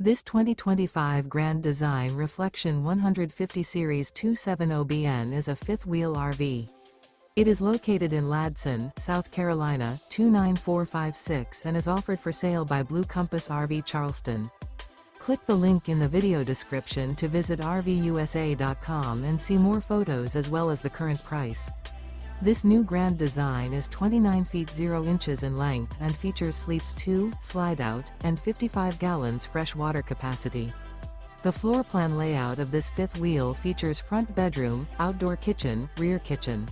This 2025 Grand Design Reflection 150 Series 270BN is a fifth-wheel RV. It is located in Ladson, South Carolina, 29456 and is offered for sale by Blue Compass RV Charleston. Click the link in the video description to visit RVUSA.com and see more photos as well as the current price. This new Grand Design is 29 feet 0 inches in length and features sleeps 2, Slideout, and 55 gallons fresh water capacity. The floor plan layout of this fifth wheel features front bedroom, outdoor kitchen, rear kitchen.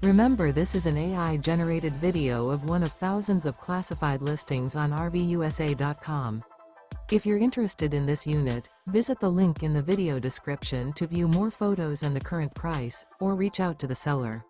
Remember, this is an AI-generated video of one of thousands of classified listings on RVUSA.com. If you're interested in this unit, visit the link in the video description to view more photos and the current price, or reach out to the seller.